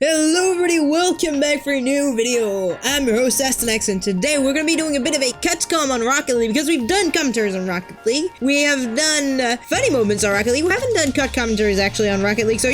Hello everybody, welcome back for a new video. I'm your host Astinax, and today we're going to be doing a bit of a cut comm on Rocket League because we've done commentaries on Rocket League. We have done funny moments on Rocket League. We haven't done cut commentaries actually on Rocket League, so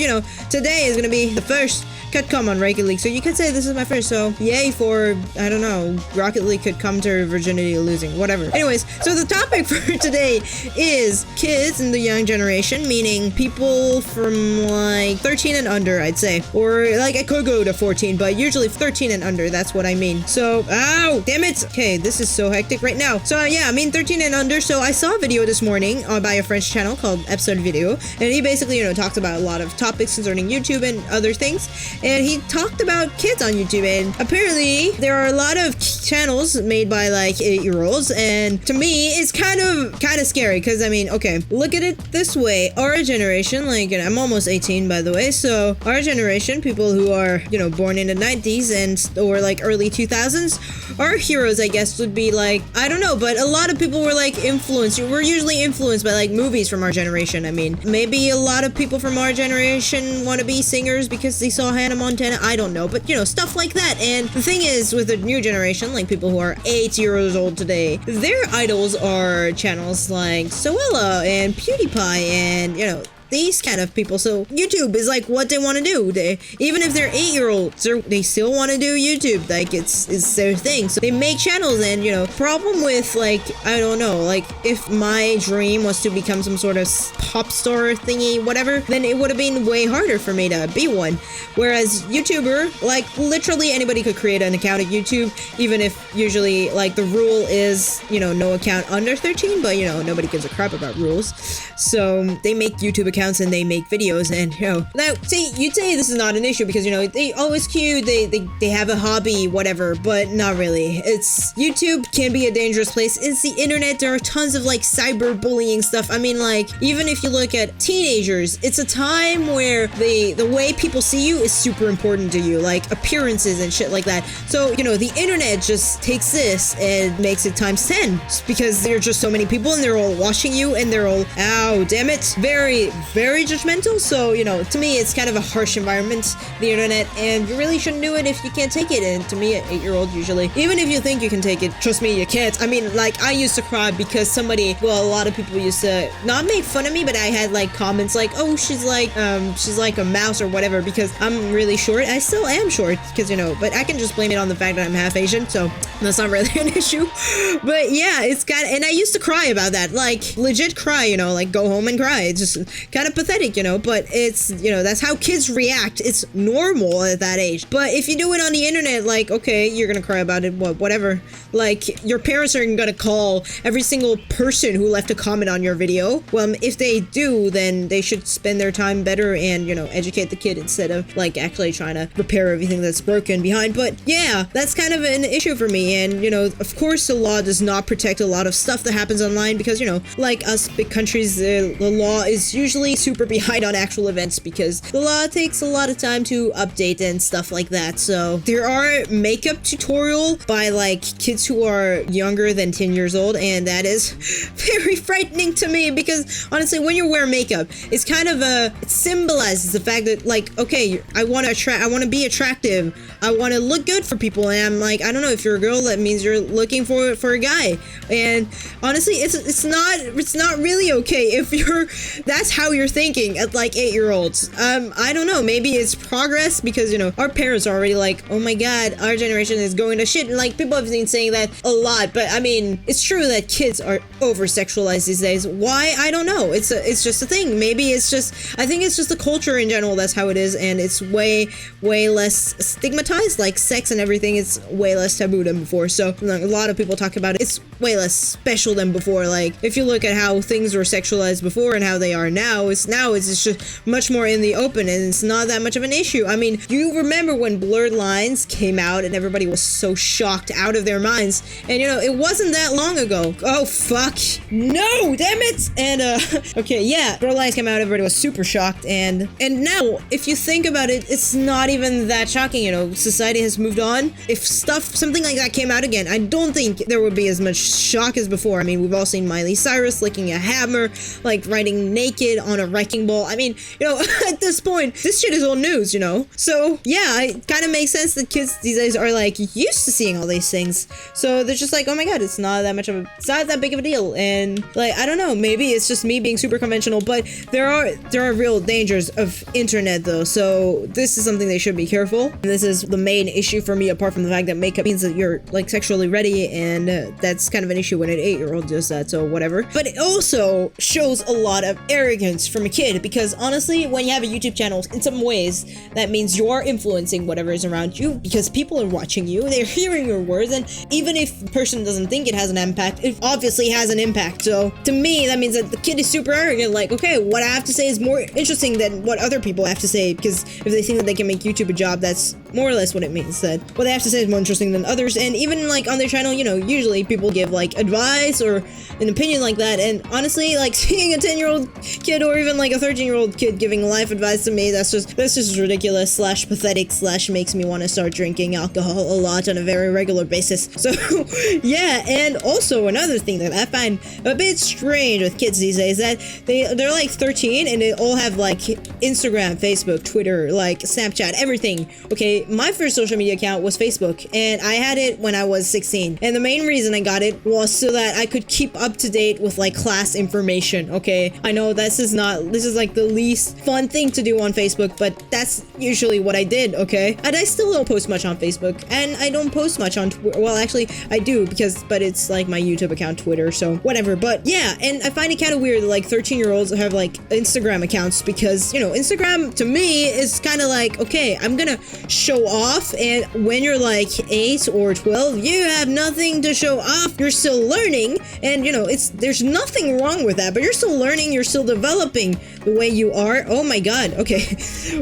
today is going to be the first cut comm on Rocket League. So you could say this is my first, so yay for, I don't know, Rocket League cut commentary virginity losing, whatever. Anyways, so the topic for today is kids in the young generation, meaning people from like 13 and under, I'd say, or like I could go to 14, but usually 13 and under, that's what I mean. So, ow, damn it. Okay, this is so hectic right now. So yeah, I mean 13 and under. So I saw a video this morning by a French channel called Episode Video, and he basically, talks about a lot of topics concerning YouTube and other things. And he talked about kids on YouTube, and apparently there are a lot of channels made by like 8-year-olds, and to me it's kind of scary because I mean, okay, look at it this way. Our generation, like, I'm almost 18 by the way, so our generation, people who are, born in the 90s and or like early 2000s, our heroes, I guess, would be like, I don't know, but a lot of people were like influenced. We're usually influenced by like movies from our generation. I mean, maybe a lot of people from our generation want to be singers because they saw Hannah Montana, I don't know, but stuff like that. And the thing is, with the new generation, like people who are 8 years old today, their idols are channels like Soella and PewDiePie and these kind of people. So YouTube is like what they want to do. Even if they're 8-year-olds, they still want to do YouTube. Like it's their thing. So they make channels, and problem with, like, I don't know, like if my dream was to become some sort of pop star thingy, whatever, then it would have been way harder for me to be one. Whereas YouTuber, like literally anybody could create an account at YouTube, even if usually like the rule is, no account under 13, but nobody gives a crap about rules. So they make YouTube accounts and they make videos, and now see, you'd say this is not an issue because they always cute, they have a hobby, whatever, but not really. It's YouTube can be a dangerous place. It's the internet. There are tons of like cyberbullying stuff. I mean, like, even if you look at teenagers, it's a time where the way people see you is super important to you, like appearances and shit like that. So the internet just takes this and makes it times 10 because there are just so many people and they're all watching you and they're all, ow, damn it, very judgmental. So to me it's kind of a harsh environment, the internet, and you really shouldn't do it if you can't take it. And to me, an 8-year-old, usually, even if you think you can take it, trust me, you can't. I mean, like, I used to cry because a lot of people used to not make fun of me, but I had like comments like, oh, she's like a mouse or whatever, because I'm really short. I still am short because but I can just blame it on the fact that I'm half Asian, so that's not really an issue. But yeah, it's and I used to cry about that, like legit cry, like go home and cry. It's just kind of pathetic, but it's, that's how kids react. It's normal at that age. But if you do it on the internet, like, okay, you're gonna cry about it, whatever. Like, your parents are gonna call every single person who left a comment on your video. Well, if they do, then they should spend their time better and, educate the kid instead of like actually trying to repair everything that's broken behind. But yeah, that's kind of an issue for me. And, of course the law does not protect a lot of stuff that happens online because, like us big countries, the law is usually super behind on actual events because the law takes a lot of time to update and stuff like that. So there are makeup tutorial by like kids who are younger than 10 years old, and that is very frightening to me because honestly, when you wear makeup, it's kind of it symbolizes the fact that, like, okay, I want to be attractive, I want to look good for people, and I'm like, I don't know, if you're a girl, that means you're looking for a guy. And honestly, it's not really okay if that's how you're thinking at like 8-year-olds. I don't know, maybe it's progress because our parents are already like, oh my god, our generation is going to shit, and like people have been saying that a lot. But I mean, it's true that kids are over sexualized these days. Why? I don't know. It's just a thing. Maybe it's just, I think it's just the culture in general, that's how it is, and it's way less stigmatized. Like sex and everything, it's way less taboo than before. So like, a lot of people talk about it, it's way less special than before. Like if you look at how things were sexualized before and how they are now, it's just much more in the open, and it's not that much of an issue. I mean, you remember when Blurred Lines came out and everybody was so shocked out of their minds, and it wasn't that long ago. Oh fuck, no, damn it. And okay, yeah, Blurred Lines came out, everybody was super shocked, and now if you think about it, it's not even that shocking. Society has moved on. If something like that came out again, I don't think there would be as much shock as before. I mean, we've all seen Miley Cyrus licking a hammer, like riding naked on a wrecking ball. I mean, you know, at this point, this shit is old news, you know? So yeah, it kind of makes sense that kids these days are like used to seeing all these things. So they're just like, oh my god, it's not that big of a deal. And like, I don't know, maybe it's just me being super conventional, but there are real dangers of internet though. So this is something they should be careful. And this is the main issue for me, apart from the fact that makeup means that you're like sexually ready, and that's kind of an issue when an 8-year-old does that, so whatever. But it also shows a lot of arrogance from a kid, because honestly, when you have a YouTube channel, in some ways, that means you're influencing whatever is around you, because people are watching you, they're hearing your words, and even if the person doesn't think it has an impact, it obviously has an impact. So to me, that means that the kid is super arrogant, like, okay, what I have to say is more interesting than what other people have to say, because if they think that they can make YouTube a job, that's more or less what it means, that what they have to say is more interesting than others. And even like on their channel, you know, usually people give like advice or an opinion like that, and honestly, like seeing a 10-year-old kid or even like a 13-year-old kid giving life advice to me, that's just ridiculous / pathetic / makes me want to start drinking alcohol a lot on a very regular basis. So yeah, and also another thing that I find a bit strange with kids these days, that they're like 13 and they all have like Instagram, Facebook, Twitter, like Snapchat, everything. Okay, my first social media account was Facebook, and I had it when I was 16, and the main reason I got it was so that I could keep up to date with like class information. Okay, I know this is like the least fun thing to do on Facebook, but that's usually what I did. Okay, and I still don't post much on Facebook, and I don't post much on Twitter. Well, actually I do, but it's like my YouTube account, Twitter, so whatever. But yeah, and I find it kind of weird that like 13-year-olds have like Instagram accounts, because, you know, Instagram to me is kind of like, okay, I'm gonna show off, and when you're like 8 or 12, you have nothing to show off. You're still learning, and you know, there's nothing wrong with that, but you're still learning, you're still developing the way you are. Oh my god, okay.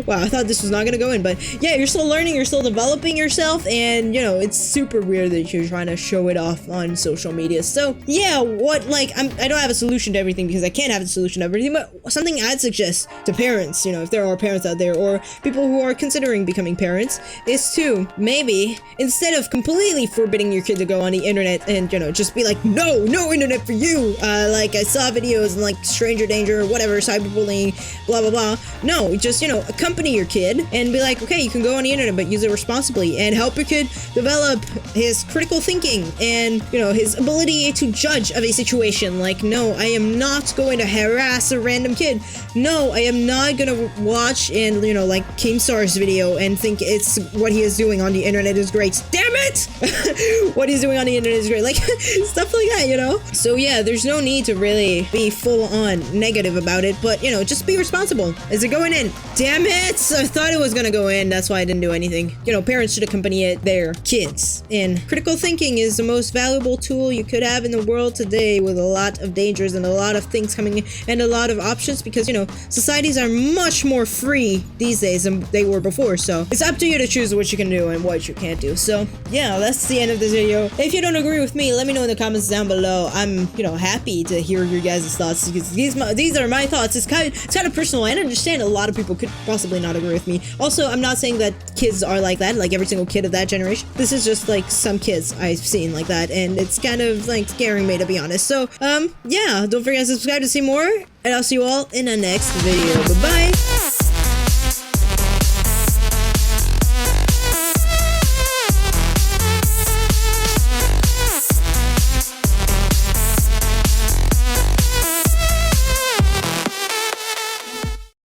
Wow, I thought this was not gonna go in, but yeah, you're still learning, you're still developing yourself, and you know, it's super weird that you're trying to show it off on social media. So yeah, I don't have a solution to everything, because I can't have a solution to everything, but something I'd suggest to parents, you know, if there are parents out there, or people who are considering becoming parents, is to maybe, instead of completely forbidding your kid to go on the internet and, you know, just be like, no internet for you, like I saw videos and like stranger danger or whatever, cyberbullying, blah blah blah. No, just, you know, accompany your kid and be like, okay, you can go on the internet, but use it responsibly, and help your kid develop his critical thinking and, you know, his ability to judge of a situation. Like, no, I am not going to harass a random kid. No, I am not gonna watch and, you know, like Keemstar's video and think it's what he is doing on the internet is great. Damn it! What he's doing on the internet is great. Like, stuff like that, you know? So yeah, there's no need to really be full on negative about it, but, you know, just be responsible. Is it going in? Damn it! I thought it was gonna go in, that's why I didn't do anything. You know, parents should accompany their kids. And critical thinking is the most valuable tool you could have in the world today, with a lot of dangers and a lot of things coming in and a lot of options, because, you know, societies are much more free these days than they were before. So it's up to you to choose what you can do and what you can't do. So yeah, that's the end of this video. If you don't agree with me, let me know in the comments down below. I'm, you know, happy to hear your guys' thoughts, because these are my thoughts. It's kind of personal. I understand a lot of people could possibly not agree with me. Also, I'm not saying that kids are like that, like every single kid of that generation. This is just like some kids I've seen like that, and it's kind of like scaring me, to be honest. So yeah, don't forget to subscribe to see more, and I'll see you all in the next video. Bye bye.